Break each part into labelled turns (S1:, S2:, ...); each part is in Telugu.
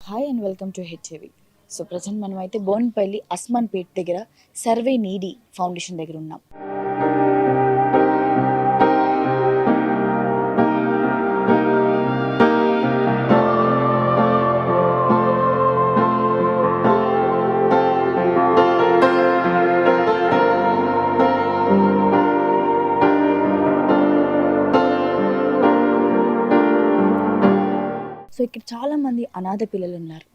S1: Hi and welcome to HAV. So present మనం అయితే బోన్పల్లి అస్మాన్ పేట్ దగ్గర సర్వే నీడీ ఫౌండేషన్ దగ్గర ఉన్నాం. సో ఇక్కడ చాలామంది అనాథ పిల్లలు ఉన్నారు.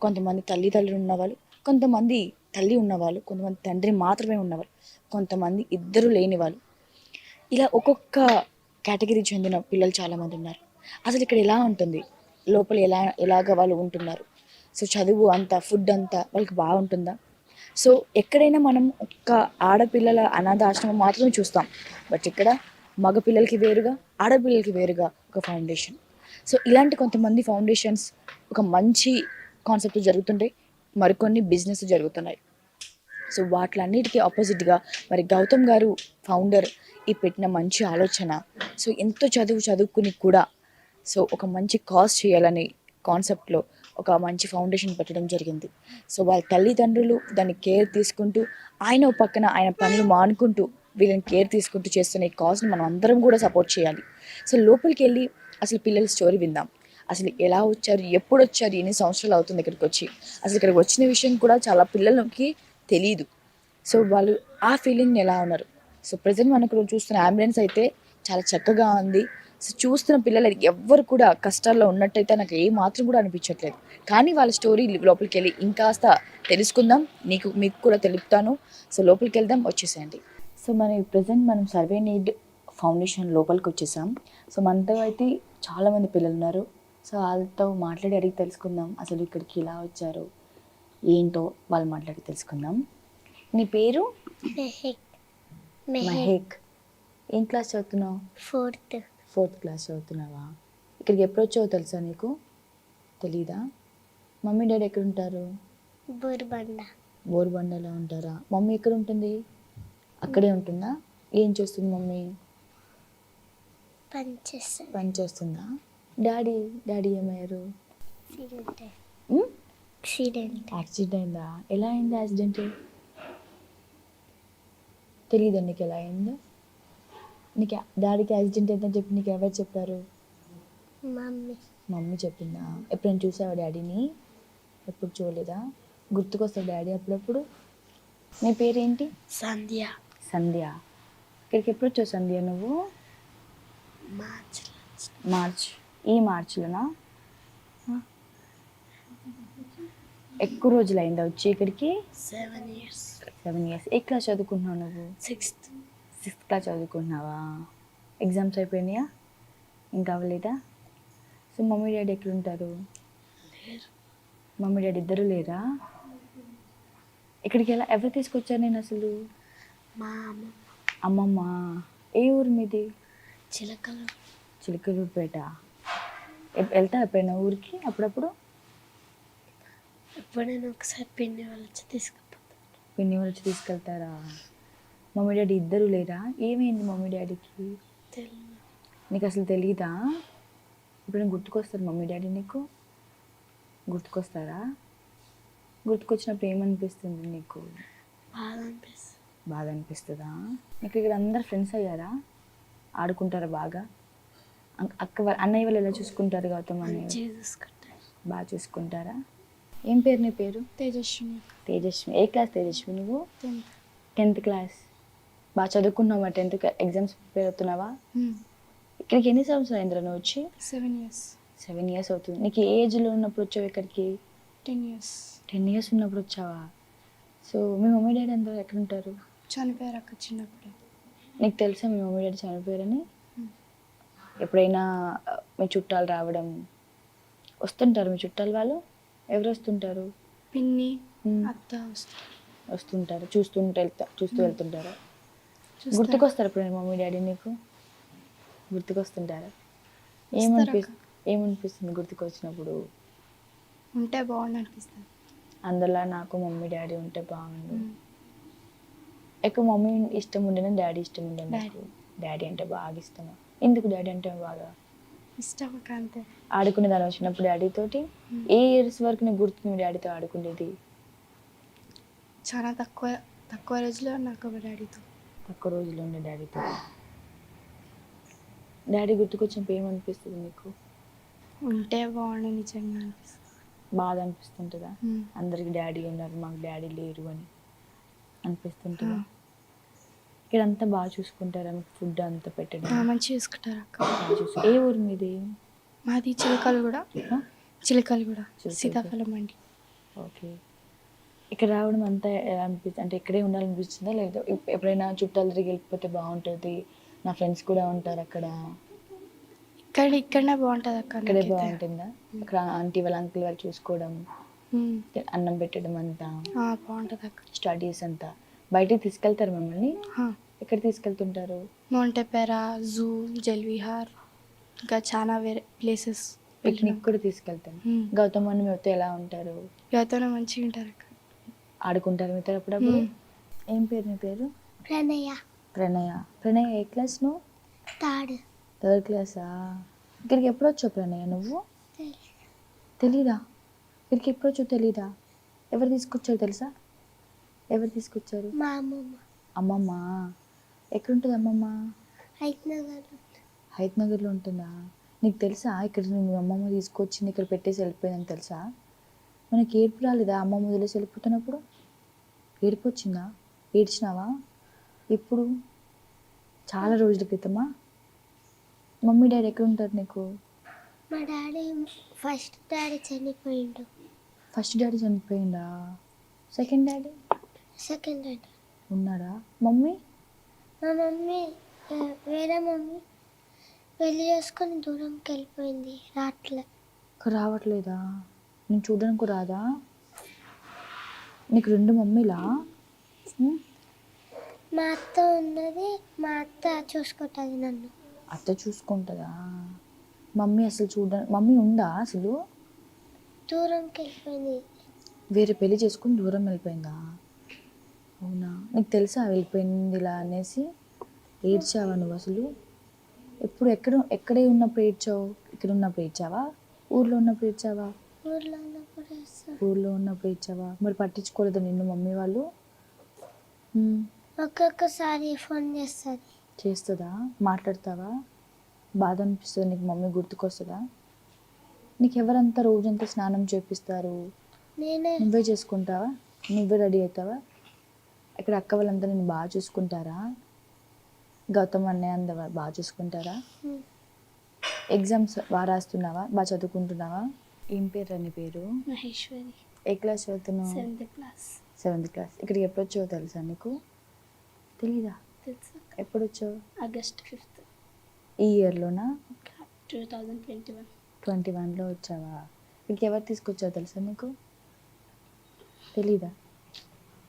S1: కొంతమంది తల్లిదండ్రులు ఉన్నవాళ్ళు, కొంతమంది తల్లి ఉన్నవాళ్ళు, కొంతమంది తండ్రి మాత్రమే ఉన్నవాళ్ళు, కొంతమంది ఇద్దరు లేని వాళ్ళు. ఇలా ఒక్కొక్క కేటగిరీ చెందిన పిల్లలు చాలామంది ఉన్నారు. అసలు ఇక్కడ ఎలా ఉంటుంది, లోపల ఎలాగ వాళ్ళు ఉంటున్నారు, సో చదువు అంతా, ఫుడ్ అంతా వాళ్ళకి బాగుంటుందా? సో ఎక్కడైనా మనం ఒక్క ఆడపిల్లల అనాథ ఆశ్రమం మాత్రమే చూస్తాం. బట్ ఇక్కడ మగపిల్లలకి వేరుగా, ఆడపిల్లలకి వేరుగా ఒక ఫౌండేషన్. సో ఇలాంటి కొంతమంది ఫౌండేషన్స్ ఒక మంచి కాన్సెప్ట్ జరుగుతుంటాయి, మరికొన్ని బిజినెస్ జరుగుతున్నాయి. సో వాటిలన్నిటికీ ఆపోజిట్గా మరి గౌతమ్ గారు ఫౌండర్ ఈ పెట్టిన మంచి ఆలోచన. సో ఎంతో చదువుకుని కూడా సో ఒక మంచి కాజ్ చేయాలని కాన్సెప్ట్లో ఒక మంచి ఫౌండేషన్ పెట్టడం జరిగింది. సో వాళ్ళ తల్లిదండ్రులు దాన్ని కేర్ తీసుకుంటూ, ఆయన ఒక పక్కన ఆయన పనులు మానుకుంటూ వీళ్ళని కేర్ తీసుకుంటూ చేస్తున్న ఈ కాజ్ని మనం అందరం కూడా సపోర్ట్ చేయాలి. సో లోపలికి వెళ్ళి అసలు పిల్లల స్టోరీ విందాం. అసలు ఎలా వచ్చారు, ఎప్పుడు వచ్చారు, ఎన్ని సంవత్సరాలు అవుతుంది ఇక్కడికి వచ్చి, అసలు ఇక్కడికి వచ్చిన విషయం కూడా చాలా పిల్లలకి తెలియదు. సో వాళ్ళు ఆ ఫీలింగ్ ఎలా ఉన్నారు. సో ప్రజెంట్ మనకు చూస్తున్న అంబులెన్స్ అయితే చాలా చక్కగా ఉంది. సో చూస్తున్న పిల్లలు ఎవ్వరు కూడా కష్టాల్లో ఉన్నట్టయితే నాకు ఏ మాత్రం కూడా అనిపించట్లేదు. కానీ వాళ్ళ స్టోరీ లోపలికి వెళ్ళి ఇంకాస్త తెలుసుకుందాం, మీకు కూడా తెలుపుతాను. సో లోపలికి వెళ్దాం, వచ్చేసేయండి. సో మనం సర్వే నీడ్ ఫౌండేషన్ లోపలికి వచ్చేసాం. సో మనతో అయితే చాలామంది పిల్లలు ఉన్నారు. సో వాళ్ళతో మాట్లాడి అడిగి తెలుసుకుందాం అసలు ఇక్కడికి ఎలా వచ్చారు ఏంటో వాళ్ళు మాట్లాడి తెలుసుకుందాం. నీ పేరు? మహేక్. ఏం క్లాస్ చదువుతున్నావు? ఫోర్త్ క్లాస్ చదువుతున్నావా? ఇక్కడికి ఎప్పుడు వచ్చావో తెలుసా నీకు? తెలీదా? మమ్మీ డాడీ ఎక్కడ ఉంటారు? బోర్బండలో ఉంటారా? మమ్మీ ఎక్కడ ఉంటుంది? అక్కడే ఉంటుందా? ఏం చేస్తుంది మమ్మీ? పని చేస్తుందా? డాడీ ఏమయ్యారు? యాక్సిడెంటా? ఎలా అయింది యాక్సిడెంట్? తెలీదా నీకు ఎలా అయిందో? నీకు డాడీకి యాక్సిడెంట్ అయిందని చెప్పి నీకు ఎవరు చెప్పారు? మమ్మీ చెప్పిందా? ఎప్పుడైనా చూసావా డాడీని? ఎప్పుడు చూడలేదా? గుర్తుకొస్తా డాడీ అప్పుడప్పుడు? నీ పేరేంటి? సంధ్య. ఇక్కడికి ఎప్పుడు వచ్చావు సంధ్య నువ్వు? మార్చ్. ఈ మార్చిలోనా? ఎక్కువ రోజులు అయిందా వచ్చి ఇక్కడికి? 7 years. ఏ క్లాస్ చదువుకుంటున్నావు నువ్వు? Sixth class చదువుకుంటున్నావా? ఎగ్జామ్స్ అయిపోయినాయా? ఇంకా అవ్వలేదా? సో మమ్మీ డాడీ ఎక్కడ ఉంటారు? మమ్మీ డాడీ ఇద్దరు లేరా? ఇక్కడికి ఎవరు తీసుకొచ్చారు నేను అసలు?
S2: మా
S1: అమ్మమ్మ. ఏ ఊరు మీది? చిలకలూరుపేట. వెళ్తా ఎప్పుడైనా ఊరికి అప్పుడప్పుడు?
S2: ఎప్పుడైనా ఒకసారి పిన్ని వాళ్ళు వచ్చి
S1: తీసుకెళ్తారా? మమ్మీ డాడీ ఇద్దరు లేరా? ఏమైంది మమ్మీ డాడీకి? నీకు అసలు తెలీదా? ఇప్పుడు గుర్తుకొస్తారు మమ్మీ డాడీ నీకు? గుర్తుకొస్తారా? గుర్తుకొచ్చినప్పుడు ఏమనిపిస్తుంది నీకు? బాధ అనిపిస్తుందా? నీకు ఇక్కడ అందరు ఫ్రెండ్స్ అయ్యారా? ఆడుకుంటారా బాగా? అన్నయ్య వాళ్ళు ఎలా చూసుకుంటారు? గౌతమ్ అన్నయ్య బాగా చూసుకుంటారా? ఏం పేరు నీ పేరు? తేజస్వి. ఏ క్లాస్ తేజస్వి నువ్వు? 10th class. బాగా చదువుకున్నావా? 10th exams prepare అవుతున్నావా? ఇక్కడికి ఎన్ని సంవత్సరాలు అయిందిరా నువ్వు వచ్చి? 7 years అవుతుంది. నీకు ఏ ఏజ్లో ఉన్నప్పుడు వచ్చావు ఇక్కడికి? 10 years ఉన్నప్పుడు వచ్చావా? సో మీ మమ్మీ డాడీ అందరూ ఎక్కడ ఉంటారు?
S2: చనిపోయారు అక్క చిన్నప్పుడు.
S1: నీకు తెలుసా మీ మమ్మీ డాడీ చనిపోయారని? ఎప్పుడైనా మీ చుట్టాలు రావడం వస్తుంటారు? మీ చుట్టాలు వాళ్ళు ఎవరు వస్తుంటారు?
S2: పిన్ని, అత్త
S1: వస్తుంటారు. చూస్తూ వెళ్తుంటారా? గుర్తుకొస్తారు ఇప్పుడు మమ్మీ డాడీ నీకు? గుర్తుకొస్తుంటారా? ఏమనిపిస్తుంది గుర్తుకొచ్చినప్పుడు?
S2: ఉంటే బాగుండు అనిపిస్తుంది.
S1: అందులో నాకు మమ్మీ డాడీ ఉంటే బాగుండు. ఎక్కువ మమ్మీ ఇష్టం ఉండేనా డాడీ ఇష్టం ఉండేనా? డాడీ అంటే బాగా ఇష్టమా? ఎందుకు డాడీ అంటే బాగా?
S2: ఇష్టం అక్క అంతే.
S1: ఆడుకునేదాన్ని వచ్చినప్పుడు డాడీతోటి? ఏ ఇయర్స్ వరకు నీకు గుర్తుంది మీ డాడీతో ఆడుకునేది?
S2: చాలా తక్కువ తక్కువ రోజులు నాకు ఒక డాడీతో.
S1: తక్కువ రోజులు ఉండే డాడీతో. డాడీ గుర్తుకొచ్చినప్పుడు ఏమనిపిస్తుంది నీకు?
S2: ఉంటే బాగుండు నిజంగా అనిపిస్తుంది.
S1: బాధ అనిపిస్తుంటుందా? అందరికి డాడీ ఉన్నారు, మాకు డాడీ లేరు అని అనిపిస్తుంటుందా? ఇక్కడ అంతా బాగా చూసుకుంటారా? మీకు ఫుడ్ అంతా పెట్టడం
S2: మంచిగా చూసుకుంటారు అక్క.
S1: బాగా ఏ ఊరు మీది?
S2: మాది చిలకలు కూడా.
S1: చిలకలగూడ.
S2: సీతాఫలం అండి.
S1: ఓకే. ఇక్కడ రావడం అంతా ఎలా అనిపిస్తుంది? అంటే ఇక్కడే ఉండాలనిపిస్తుందా, లేదా ఎప్పుడైనా చుట్టాలు తిరిగి వెళ్ళిపోతే బాగుంటుంది, నా ఫ్రెండ్స్ కూడా ఉంటారు అక్కడ,
S2: ఇక్కడనే బాగుంటుంది అక్క.
S1: ఇక్కడే బాగుంటుందా? అక్కడ ఆంటీ వాళ్ళ అంకుల్ వాళ్ళు చూసుకోవడం, అన్నం పెట్టడం అంతా
S2: బాగుంటుంది అక్క.
S1: స్టడీస్ అంతా బయటికి తీసుకెళ్తారు మిమ్మల్ని? ఎక్కడ తీసుకెళ్తుంటారు?
S2: మోంటెపెరా, జూ, జల్విహార్, ఇంకా చాలా వేరే ప్లేసెస్.
S1: పిక్నిక్ కూడా తీసుకెళ్తాను. గౌతమ్ అని మీతో ఎలా ఉంటారు?
S2: గౌతమ్ మంచిగా ఉంటారు అక్క.
S1: ఆడుకుంటారు మీతో అప్పుడప్పుడు? ఏం పేరు నీ పేరు?
S2: ప్రణయ.
S1: ప్రణయ. ప్రణయ ఏ క్లాస్ నువ్వు? థర్డ్ క్లాసా? ఇక్కడికి ఎప్పుడు వచ్చావు ప్రణయ నువ్వు? తెలీదా? ఇక్కడికి ఎప్పుడు వచ్చావు తెలీదా? ఎవరు తీసుకొచ్చారు తెలుసా? ఎవరు తీసుకొచ్చారు?
S2: మా అమ్మమ్మ.
S1: అమ్మమ్మ. ఎక్కడుంటుంది అమ్మమ్మ? హైత్నగర్లో ఉంటుందా? నీకు తెలుసా ఇక్కడ మీ అమ్మమ్మ తీసుకొచ్చింది ఇక్కడ పెట్టేసి వెళ్ళిపోయిందని తెలుసా? మనకి ఏడుపు రాలేదా అమ్మమ్మ వదిలేసి వెళ్ళిపోతున్నప్పుడు? ఏడుపు వచ్చిందా? ఏడ్చినావా? ఎప్పుడు? చాలా రోజుల క్రితమా? మమ్మీ డాడీ ఎక్కడ ఉంటారు నీకు?
S2: మా డాడీ ఫస్ట్ డాడీ చనిపోయిండు.
S1: ఫస్ట్ డాడీ చనిపోయిందా? సెకండ్ డాడీ ఉన్నాడా? మమ్మీ?
S2: మా మమ్మీ వేరే మమ్మీ పెళ్లి చేసుకొని దూరంకి వెళ్ళిపోయింది.
S1: రావట్లేదా? నేను చూడడానికి రాదా? నీకు 2 మమ్మీలా?
S2: మా అత్త ఉన్నది. మా అత్త చూసుకుంటుంది నన్ను.
S1: అత్త చూసుకుంటుందా? మమ్మీ అసలు మమ్మీ ఉందా అసలు?
S2: దూరంకి వెళ్ళిపోయింది.
S1: వేరే పెళ్లి చేసుకుని దూరం వెళ్ళిపోయిందా? అవునా? నీకు తెలుసా వెళ్ళిపోయింది ఇలా అనేసి? ఏడ్చావా నువ్వు అసలు? ఎక్కడే ఉన్నప్పుడు ఏడ్చావు? ఇక్కడ ఉన్నప్పుడు ఏడ్చావా? ఊర్లో ఉన్నప్పుడు ఏడ్చావా? ఊర్లో ఉన్నప్పుడు ఏడ్చావా? మరి పట్టించుకోలేదు నిన్ను మమ్మీ వాళ్ళు?
S2: ఒక్కొక్కసారి ఫోన్
S1: చేస్తుందా? మాట్లాడతావా? బాధ అనిపిస్తుంది నీకు? మమ్మీ గుర్తుకొస్తుందా? నీకు ఎవరంతా రోజంతా స్నానం చేపిస్తారు? నువ్వే చేసుకుంటావా? నువ్వే రెడీ అవుతావా? ఇక్కడ అక్క వాళ్ళంతా నేను బాగా చూసుకుంటారా? గౌతమ్ అన్నయ్య అందరూ బాగా చూసుకుంటారా? ఎగ్జామ్స్ బాగా రాస్తున్నావా? బాగా చదువుకుంటున్నావా? ఏం పేరు అని పేరు?
S2: మహేశ్వరి.
S1: ఏ క్లాస్ చదువుతున్నావు? 7th class. ఇక్కడికి ఎప్పుడు వచ్చావు తెలుసా నీకు? తెలీదా?
S2: తెలుసు.
S1: ఎప్పుడు వచ్చావు?
S2: August 5th.
S1: ఈ ఇయర్లోనా?
S2: 2021.
S1: 21లో వచ్చావా? ఇక్కడికి ఎవరు తీసుకొచ్చారో తెలుసా నీకు? తెలీదా?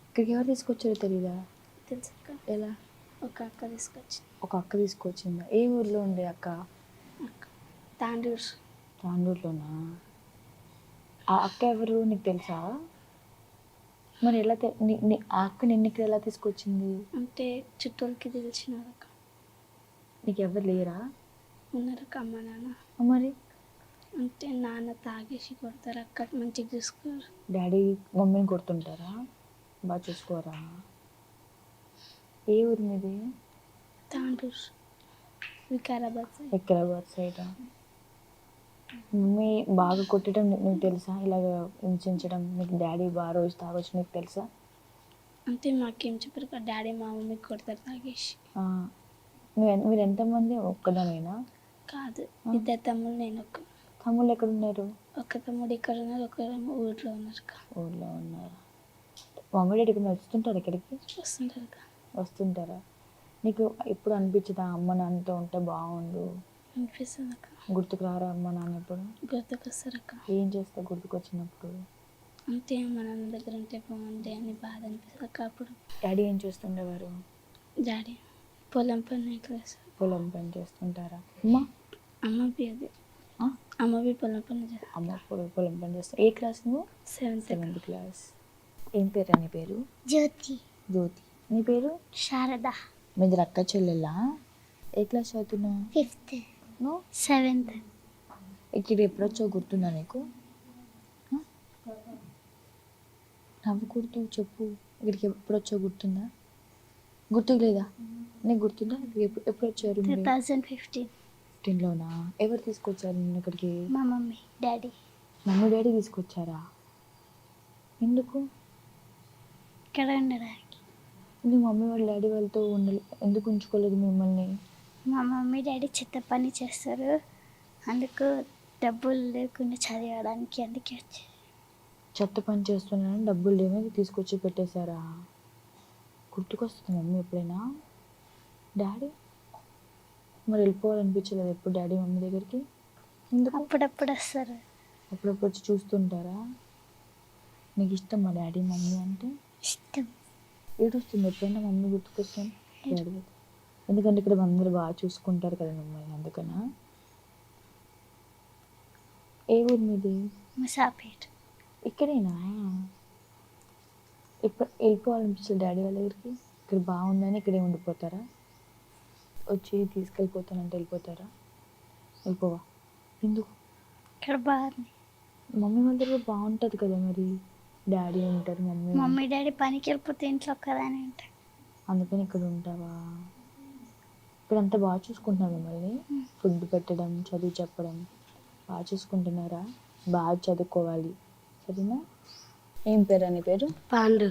S1: ఇక్కడికి ఎవరు తీసుకొచ్చారో తెలీదా?
S2: తెలుసు.
S1: ఎలా?
S2: ఒక అక్క
S1: తీసుకొచ్చిందా? ఏ ఊర్లో ఉండే అక్క? తాండూరులోనా? ఆ అక్క ఎవరు నీకు తెలుసా? మరి ఎలా ఆ అక్క నిన్ను ఇక్కడ ఎలా తీసుకొచ్చింది?
S2: అంటే చుట్టూలకి తెలిసిన అక్క.
S1: నీకు ఎవరు లేరా?
S2: ఉన్నారు అక్క, అమ్మ నాన్న.
S1: మరి
S2: అంటే నాన్న తాగేసి కొడతారు అక్క, మంచిగా చూసుకోరు.
S1: డాడీ మమ్మీని కొడుతుంటారా? బాగా చూసుకోరా? ఏ ఊరు మీది?
S2: తాండూరు,
S1: వికారాబాద్ సైడ్. మమ్మీ బాగా కొట్టడం నీకు తెలుసా? ఇలాగ హింసించడం నీకు డాడీ బాగా రోజు తాగొచ్చు నీకు తెలుసా?
S2: అంటే మాకేం చెప్పారు కదా, డాడీ మా మమ్మీ కొడతారు తాగేసి.
S1: మీరు ఎంతమంది? ఒక్కదానేనా?
S2: కాదు, 2 తమ్ముళ్ళు, నేను ఒక్క.
S1: తమ్ముళ్ళు ఎక్కడ ఉన్నారు?
S2: ఒక తమ్ముడు ఇక్కడ ఉన్నారు, ఒక ఊర్లో ఉన్నారు.
S1: ఊర్లో ఉన్నారు. మమ్మీ డాడీ ఇక్కడ వస్తుంటారు? ఇక్కడికి వస్తుంటారా? నీకు ఎప్పుడు అనిపించదా అమ్మ నాన్నతో ఉంటే బాగుండు?
S2: అనిపిస్తుంది అక్క.
S1: గుర్తుకు రారా అమ్మ నాన్న? ఎప్పుడు
S2: గుర్తుకొస్తారు అక్క.
S1: ఏం చేస్తా గుర్తుకొచ్చినప్పుడు?
S2: అంతే, అమ్మ నాన్న దగ్గర ఉంటే బాగుంది అని బాధ అనిపిస్తుంది అక్క. అప్పుడు
S1: డాడీ ఏం చేస్తుండేవారు?
S2: డాడీ పొలం పని
S1: చేస్తుంటారా?
S2: అమ్మవి పొలం పని చేస్తారు.
S1: అమ్మ పొలం పని చేస్తారు. ఏ క్లాస్ నువ్వు? 7th class. ఏం పేరు నీ పేరు?
S2: జ్యోతి.
S1: నీ పేరు?
S2: శారద.
S1: మీది అక్క చెల్లెలా? ఏ క్లాస్ చదువుతున్నావు?
S2: 5th. 7th.
S1: ఇక్కడ ఎప్పుడు వచ్చో గుర్తుందా నీకు? ఆ? నవ్వకూడదు, చెప్పు. ఇక్కడికి ఎప్పుడు వచ్చో గుర్తుందా? గుర్తుకు లేదా? నీకు గుర్తుందా? ఎప్పుడు వచ్చారు మీరు?
S3: 2015
S1: 15లోనా? ఎవరు తీసుకొచ్చారు నిన్ను ఇక్కడికి?
S3: మా మమ్మీ డాడీ
S1: మమ్మీ డాడీ తీసుకొచ్చారా? ఎందుకు?
S3: ఇక్కడ ఉండడానికి.
S1: ఎందుకు మమ్మీ వాళ్ళ డాడీ వాళ్ళతో ఎందుకు ఉంచుకోలేదు మిమ్మల్ని?
S3: మా మమ్మీ డాడీ చెత్త పని చేస్తారు, అందుకు డబ్బులు లేకుండా చదివడానికి అందుకే వచ్చి.
S1: చెత్త పని చేస్తున్నానని డబ్బులు లేమని తీసుకొచ్చి పెట్టేశారా? గుర్తుకొస్తుంది మమ్మీ ఎప్పుడైనా? డాడీ మరి వెళ్ళిపోవాలనిపించలేదు ఎప్పుడు డాడీ మమ్మీ దగ్గరికి? ఎందుకు?
S3: అప్పుడప్పుడు వస్తారు.
S1: అప్పుడప్పుడు వచ్చి చూస్తుంటారా? నీకు ఇష్టం మా డాడీ మమ్మీ అంటే?
S3: ఇష్టం.
S1: ఏడుస్తుంది ఎప్పుడైనా మమ్మీ గుర్తుకొస్తాను డాడీ? ఎందుకంటే ఇక్కడ అందరూ బాగా చూసుకుంటారు కదా మమ్మల్ని, అందుకనా? ఏ ఊరు మీది?
S3: ముసాపేట్.
S1: ఇక్కడేనా? ఇప్పుడు వెళ్ళిపోవాలనిపించలేదు డాడీ వాళ్ళ దగ్గరికి? ఇక్కడ బాగుందని ఇక్కడే ఉండిపోతారా? వచ్చి తీసుకెళ్ళిపోతానంటే వెళ్ళిపోతారా? వెళ్ళిపోవా? ఎందుకు?
S3: ఇక్కడ బాగుంది.
S1: మమ్మీ వాళ్ళ దగ్గర బాగుంటుంది కదా, మరి డాడీ ఉంటారు మమ్మీ
S3: మమ్మీ డాడీ పనికి వెళ్ళిపోతే ఇంట్లో ఒక్కదాని ఉంటాయి.
S1: అందుకని ఇక్కడ ఉంటావా? ఇక్కడ అంతా బాగా చూసుకుంటున్నారు మిమ్మల్ని? ఫుడ్ పెట్టడం, చదువు చెప్పడం బాగా చూసుకుంటున్నారా? బాగా చదువుకోవాలి, సరేనా? ఏం పేరు నీ పేరు?
S3: పాండు.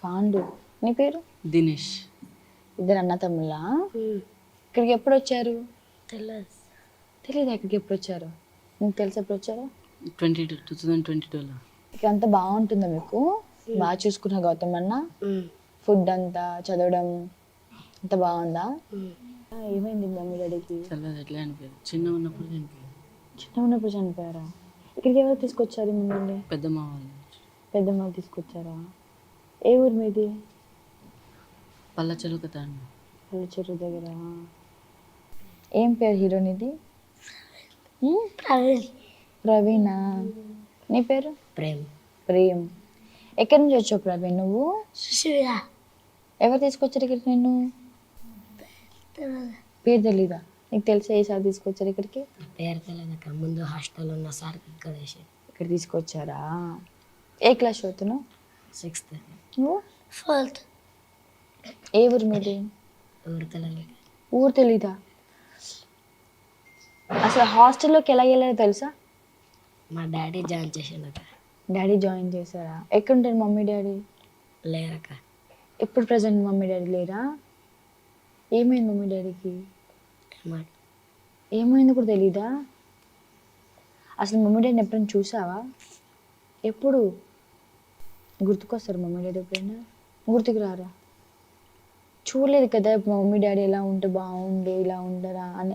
S1: పాండు. నీ పేరు?
S4: దినేష్.
S1: ఇద్దరు అన్న తమ్ముళ్ళా? ఇక్కడికి ఎప్పుడు వచ్చారు?
S3: తెలియదు.
S1: తెలీదా ఇక్కడికి ఎప్పుడు వచ్చారు? నీకు తెలిసి ఎప్పుడు వచ్చారా?
S4: 2022లో.
S1: ఇక్కడ అంతా బాగుంటుందా మీకు? బాగా చూసుకున్నా గౌతమ్ అన్న? ఫుడ్ అంతా, చదవడం అంతా బాగుందా? ఏమైంది మమ్మీ డాడీకి?
S4: తెలియదు, ఎట్లా అనిపోయారు, చిన్న ఉన్నప్పుడు చనిపోయారు.
S1: చిన్న ఉన్నప్పుడు చనిపోయారా? ఇక్కడికి ఎవరు తీసుకొచ్చారు మిమ్మల్ని?
S4: పెద్దమ్మ వాళ్ళు.
S1: పెద్దమ్మ తీసుకొచ్చారా? ఏ ఊరు మీది?
S4: పల్ల చెరుకు తాండ.
S1: పల్లె చెరువు దగ్గర. ఏం పేరు హీరోనిది?
S3: ప్రవీణ్.
S1: ప్రవీణా? నీ పేరు?
S3: ప్రేమ్.
S1: ప్రేమ్. ఎక్కడి నుంచి వచ్చావు ప్రవీణ్ నువ్వు?
S3: సుశీల.
S1: ఎవరు తీసుకొచ్చారు ఇక్కడికి నిన్ను? పేరు తెలీదా? నీకు తెలిసే ఏ సార్ తీసుకొచ్చారు ఇక్కడికి?
S3: పేరు తెలియదు అక్కడ, ముందు హాస్టల్ ఉన్న సార్ ఇక్కడ వేసారు.
S1: ఇక్కడ తీసుకొచ్చారా? ఏ క్లాస్ చదువుతున్నావు?
S3: 6th.
S1: నువ్వు?
S3: 4th.
S1: ఏ ఊరు మీది?
S3: ఊరు తెలియదు.
S1: ఊరు తెలీదా? అసలు హాస్టల్లోకి ఎలా వెళ్ళారో తెలుసా?
S3: మా డాడీ జాయిన్ చేసిండక.
S1: డాడీ జాయిన్ చేశారా? ఎక్కడుంటారు మమ్మీ డాడీ?
S3: లేరక్క.
S1: ఇప్పుడు ప్రజెంట్ మమ్మీ డాడీ లేరా? ఏమైంది మమ్మీ డాడీకి? ఏమైంది కూడా తెలీదా? అసలు మమ్మీ డాడీని ఎప్పుడైనా చూసావా? ఎప్పుడు గుర్తుకొస్తారు మమ్మీ డాడీ ఎప్పుడైనా? గుర్తుకు రారా? చూడలేదు కదా ఇప్పుడు మమ్మీ డాడీ ఎలా ఉంటే బాగుండు, ఇలా ఉండరా అని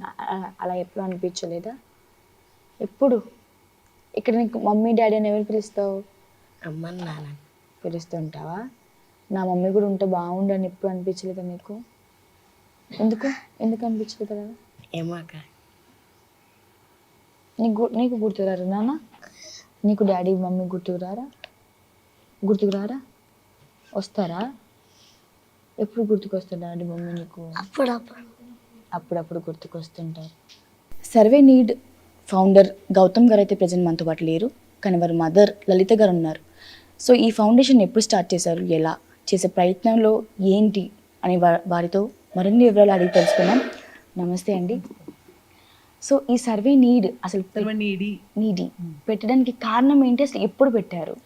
S1: అలా ఎప్పుడు అనిపించలేదా? ఎప్పుడు? ఇక్కడ నీకు మమ్మీ డాడీ అని ఎవరు పిలుస్తావు?
S3: అమ్మ నాన్న
S1: పిలుస్తుంటావా? నా మమ్మీ కూడా ఉంటే బాగుండు అని ఎప్పుడు అనిపించలేదా నీకు? ఎందుకు అనిపించలేదు కదా?
S3: ఏమో అక్క.
S1: నీకు గుర్తురారు నాన్న? నీకు డాడీ మమ్మీ గుర్తుకు రారా? వస్తారా? ఎప్పుడు గుర్తుకొస్తారు డాడీ మమ్మీ నీకు? అప్పుడప్పుడు గుర్తుకొస్తుంటారు. సర్వే నీడ్ ఫౌండర్ గౌతమ్ గారు అయితే ప్రజెంట్ మనతో పాటు లేరు, కానీ వారి మదర్ లలిత గారు ఉన్నారు. సో ఈ ఫౌండేషన్ ఎప్పుడు స్టార్ట్ చేశారు, ఎలా చేసే ప్రయత్నంలో ఏంటి అని వారితో మరిన్ని వివరాలు అడిగి తెలుసుకున్నాం. నమస్తే అండి. సో ఈ సర్వే నీడ్ అసలు నీడి పెట్టడానికి కారణం ఏంటి, అసలు ఎప్పుడు పెట్టారు?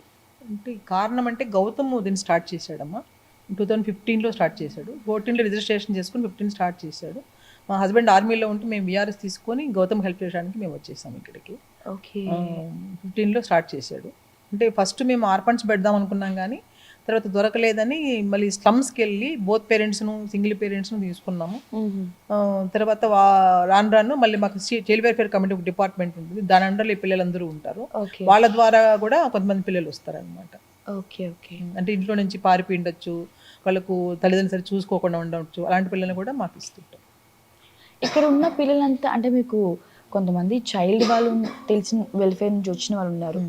S5: అంటే కారణం అంటే గౌతమ్ దీన్ని స్టార్ట్ చేశాడమ్మా. 2015లో స్టార్ట్ చేశాడు. 14లో రిజిస్ట్రేషన్ చేసుకుని 15 స్టార్ట్ చేశాడు. మా హస్బెండ్ ఆర్మీలో ఉంటే మేము విఆర్ఎస్ తీసుకొని గౌతమ్ హెల్ప్ చేయడానికి మేము వచ్చేసాం ఇక్కడికి.
S1: ఓకే.
S5: 15లో స్టార్ట్ చేశాడు. అంటే ఫస్ట్ మేము ఆర్ఫన్స్ పెడదాం అనుకున్నాం, కానీ తర్వాత దొరకలేదని మళ్ళీ స్లమ్స్కి వెళ్ళి బోత్ పేరెంట్స్ను సింగిల్ పేరెంట్స్ను తీసుకున్నాము. తర్వాత రాను మళ్ళీ మాకు చైల్డ్ వెల్ఫేర్ కమిటీ ఒక డిపార్ట్మెంట్ ఉంటుంది, దాని అండర్లో ఈ పిల్లలందరూ ఉంటారు. వాళ్ళ ద్వారా కూడా కొంతమంది పిల్లలు వస్తారనమాట.
S1: Okay okay.
S5: అంటే ఇంట్లో నుంచి పారిపోయి ఉండొచ్చు, వాళ్ళకు తల్లిదండ్రులు సరి చూసుకోకుండా ఉండవచ్చు, అలాంటి పిల్లల్ని కూడా మాకు ఇస్తుంటాం.
S1: ఇక్కడ ఉన్న పిల్లలంతా అంటే మీకు కొంతమంది చైల్డ్ వాళ్ళు తెలిసిన వెల్ఫేర్ నుంచి వచ్చిన వాళ్ళు ఉన్నారు.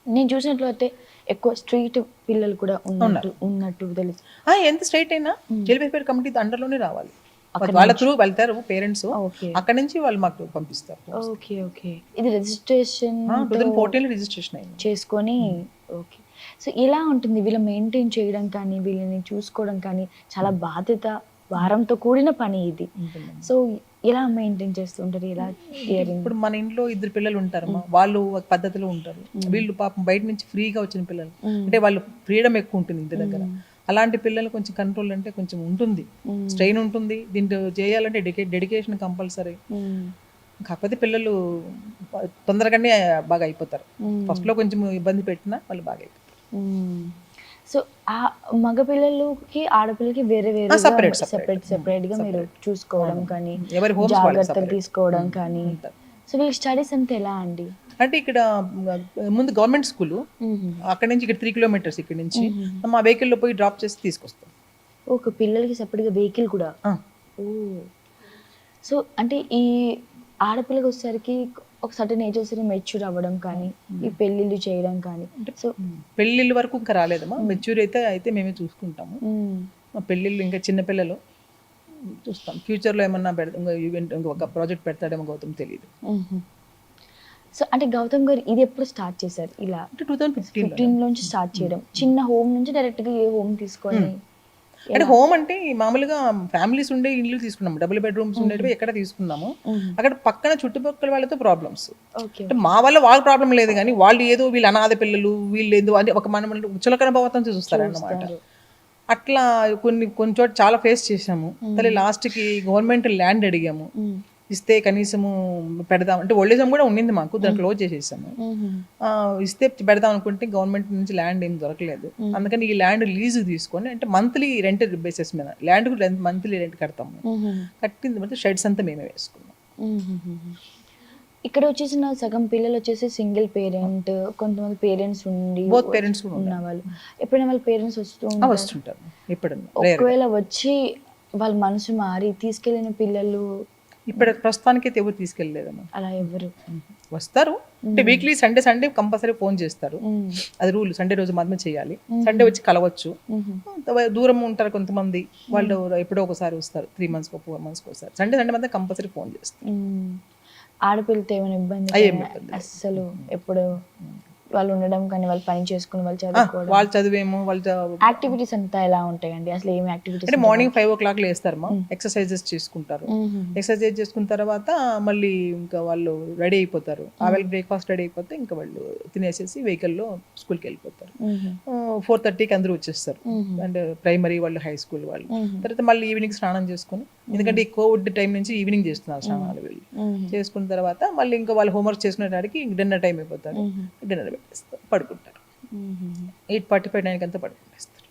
S1: నేను చూసినట్లయితే ఎక్కువ స్ట్రీట్ పిల్లలు కూడా ఉన్నట్టు తెలుసు.
S5: ఎంత స్ట్రైట్ అయినా చైల్డ్ వెల్ఫేర్ కమిటీ అండర్లోనే రావాలి. వాళ్ళ త్రూ వెళ్తారు పేరెంట్స్,
S1: ఓకే
S5: అక్కడ నుంచి వాళ్ళు మాకు పంపిస్తారు.
S1: Okay okay. ఇది రిజిస్ట్రేషన్
S5: 2014 రిజిస్ట్రేషన్ అయింది.
S1: చేసుకొని ఓకే. సో ఇలా ఉంటుంది వీళ్ళ మెయింటైన్ చేయడం కానీ వీళ్ళని చూసుకోవడం కానీ చాలా బాధ్యత భారంతో కూడిన పని ఇది. సో ఎలా మెయింటైన్ చేస్తుంటారు, ఎలా కేరింగ్?
S5: ఇప్పుడు మన ఇంట్లో 2 పిల్లలు ఉంటారమ్మా, వాళ్ళు ఒక పద్ధతిలో ఉంటారు, వీళ్ళు పాపం బయట నుంచి ఫ్రీగా వచ్చిన పిల్లలు, అంటే వాళ్ళు ఫ్రీడమ్ ఎక్కువ ఉంటుంది ఇంటి దగ్గర. అలాంటి పిల్లలు కొంచెం కంట్రోల్ అంటే కొంచెం ఉంటుంది, స్ట్రెయిన్ ఉంటుంది, దీంట్లో చేయాలంటే డెడికేషన్ కంపల్సరీ. కాకపోతే పిల్లలు తొందరగానే బాగా అయిపోతారు. ఫస్ట్లో కొంచెం ఇబ్బంది పెట్టినా వాళ్ళు బాగా అయిపోతారు.
S1: సో ఆ మగ పిల్లలకి ఆడపిల్లకి వేరే వేరే సెపరేట్ గా మీరు చూసుకోవడం కానీ
S5: ఎవరి హోమ్స్
S1: జాగ్రత్తలు తీసుకోవడం కానీ. సో వీళ్ళ స్టడీస్ అంతా ఎలా అండి?
S5: అంటే ఇక్కడ ముందు గవర్నమెంట్ స్కూల్, అక్కడ నుంచి ఇక్కడ 3 కిలోమీటర్స్ ఇక్కడ నుంచి మా వెహికల్లో పోయి డ్రాప్ చేసి తీసుకొస్తాం.
S1: ఒక పిల్లలకి సెపరేట్ గా వెహికల్ కూడా? ఓ. సో అంటే ఈ ఆడపిల్లకి వచ్చేసరికి ఒక సర్టన్ ఏజ్ వచ్చేసరికి మెచ్యూర్ అవ్వడం కానీ ఈ పెళ్ళిళ్ళు చేయడం కానీ. సో
S5: పెళ్ళిళ్ళ వరకు ఇంకా రాలేదమ్మా, మెచ్యూర్ అయితే మేమే చూసుకుంటాము. మా పెళ్ళిళ్ళు ఇంకా చిన్నపిల్లలు చూస్తాం, ఫ్యూచర్లో ఏమన్నా ఈవెంట్ ఇంకొక ప్రాజెక్ట్ పెడతాడేమో గౌతమ్ తెలియదు.
S1: సో అంటే గౌతమ్ గారు ఇది ఎప్పుడు స్టార్ట్ చేశారు ఇలా?
S5: 2015
S1: నుంచి స్టార్ట్ చేయడం, చిన్న హోమ్ నుంచి డైరెక్ట్ గా ఏ హోమ్ తీసుకొని?
S5: అంటే హోమ్ అంటే మామూలుగా ఫ్యామిలీస్ ఉండే ఇల్లు తీసుకున్నాము, డబుల్ బెడ్రూమ్స్ ఉండేవి ఎక్కడ తీసుకున్నాము. అక్కడ పక్కన చుట్టుపక్కల వాళ్ళతో ప్రాబ్లమ్స్, అంటే మా వల్ల వాళ్ళ ప్రాబ్లం లేదు కానీ వాళ్ళు ఏదో వీళ్ళు అనాథ పిల్లలు, వీళ్ళు ఏదో అంటే ఒక మనం చులకన భావంతో చూస్తారు అన్నమాట. అట్లా కొన్ని చోట చాలా ఫేస్ చేసాము. తల్లి లాస్ట్కి గవర్నమెంట్ ల్యాండ్ అడిగాము, ఇస్తే కనీసము పెడదాం అంటే ఓల్డేజ్ హోమ్ కూడా ఉండింది మాకు, దాన్ని క్లోజ్ చేసేసాము. ఇస్తే పెడదాం అనుకుంటే గవర్నమెంట్ నుంచి ల్యాండ్ ఏం దొరకలేదు. అందుకని ఈ ల్యాండ్ లీజ్ తీసుకొని అంటే మంత్లీ రెంట్ బేసిస్ మీద ల్యాండ్ కూడా మంత్లీ రెంట్ కడతాము. కట్టింది బట్టి షెడ్స్ అంతా మేమే వేసుకున్నాం.
S1: ఇక్కడ వచ్చేసిన సగం పిల్లలు వచ్చేసి సింగిల్ పేరెంట్, కొంతమంది పేరెంట్స్ ఉండి
S5: బోత్ పేరెంట్స్
S1: ఉన్న వాళ్ళు. ఎప్పుడైనా వాళ్ళ పేరెంట్స్
S5: వస్తుంటారు. ఎప్పుడన్నా
S1: ఒకవేళ వచ్చి వాళ్ళ మనసు మారి తీసుకెళ్లిన పిల్లలు
S5: ఇప్పుడు ప్రస్తుతానికి అయితే ఎవరు తీసుకెళ్ళలేదమ్మా.
S1: అలా ఎవరు
S5: వస్తారు అంటే వీక్లీ సండే కంపల్సరీ ఫోన్ చేస్తారు, అది రూల్. సండే రోజు మాత్రమే చేయాలి, సండే వచ్చి కలవచ్చు. దూరం ఉంటారు కొంతమంది, వాళ్ళు ఎప్పుడో ఒకసారి వస్తారు, 3 months 4 months ఒకసారి. సండే మాత్రం కంపల్సరీ ఫోన్ చేస్తారు.
S1: ఆడపిల్లతో ఏమైనా ఇబ్బంది అస్సలు ఎప్పుడు వాళ్ళు ఉండడం కానీ వాళ్ళు పని చేసుకుని వాళ్ళు చదువుకోవడం,
S5: వాళ్ళు చదివేమో వాళ్ళ
S1: యాక్టివిటీస్ అంతా ఎలా ఉంటాయండి అసలు? ఏమి యాక్టివిటీస్
S5: అంటే మార్నింగ్ 5 o'clock లేస్తారమ్మా, ఎక్సర్సైజెస్ చేసుకుంటారు. ఎక్సర్సైజ్ చేసుకున్న తర్వాత మళ్ళీ ఇంకా వాళ్ళు రెడీ అయిపోతారు. ఆవేళ బ్రేక్ఫాస్ట్ రెడీ అయిపోతే ఇంకా వాళ్ళు తినేసేసి వెహికల్లో స్కూల్కి వెళ్ళిపోతారు. 4:30కి అందరూ వచ్చేస్తారు, అంటే ప్రైమరీ వాళ్ళు, హై స్కూల్ వాళ్ళు. తర్వాత మళ్ళీ ఈవినింగ్ స్నానం చేసుకుని, ఎందుకంటే ఈ కోవిడ్ టైం నుంచి ఈవినింగ్ చేస్తున్నారు స్నానాలు వెళ్ళి, చేసుకున్న తర్వాత మళ్ళీ ఇంకా వాళ్ళు హోంవర్క్ చేసుకునేటానికి డిన్నర్ టైం అయిపోతారు, డిన్నర్ పెట్టేస్తారు, పడుకుంటారు. 8:45 9 అంతా పడుకునేస్తారు.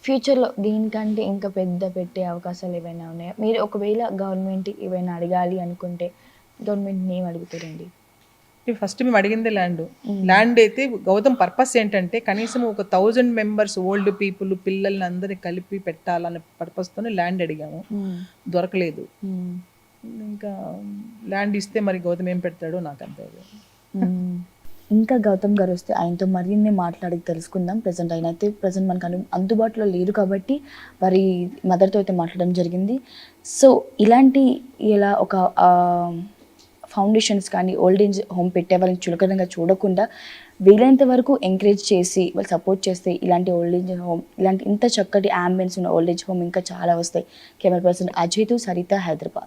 S1: ఫ్యూచర్లో దీనికంటే ఇంకా పెద్ద పెట్టే అవకాశాలు ఏమైనా ఉన్నాయా? మీరు ఒకవేళ గవర్నమెంట్ ఏమైనా అడగాలి అనుకుంటే గవర్నమెంట్ని ఏం అడుగుతారండి?
S5: ఫస్ట్ మేము అడిగిందే ల్యాండ్ అయితే గౌతమ్ పర్పస్ ఏంటంటే కనీసం ఒక 1000 members ఓల్డ్ పీపుల్ పిల్లల్ని అందరినీ కలిపి పెట్టాలనే పర్పస్తోనే ల్యాండ్ అడిగాము, దొరకలేదు. ఇంకా ల్యాండ్ ఇస్తే మరి గౌతమ్ ఏం పెడతాడో నాకు అంతే.
S1: ఇంకా గౌతమ్ గారు వస్తే ఆయనతో మరిన్ని మాట్లాడి తెలుసుకుందాం. ప్రజెంట్ మనకు అందుబాటులో లేరు కాబట్టి వారి మదర్తో అయితే మాట్లాడడం జరిగింది. సో ఇలాంటి ఇలా ఒక ఫౌండేషన్స్ కానీ ఓల్డ్ ఏజ్ హోమ్ పెట్టే వాళ్ళని చులకనగా చూడకుండా వీలైనంత వరకు ఎంకరేజ్ చేసి వాళ్ళు సపోర్ట్ చేస్తే ఇలాంటి ఓల్డ్ ఏజ్ హోమ్, ఇలాంటి ఇంత చక్కటి అంబియన్స్ ఉన్న ఓల్డ్ ఏజ్ హోమ్ ఇంకా చాలా వస్తాయి. కెమెరా పర్సన్ అజయ్తో సరిత, హైదరాబాద్.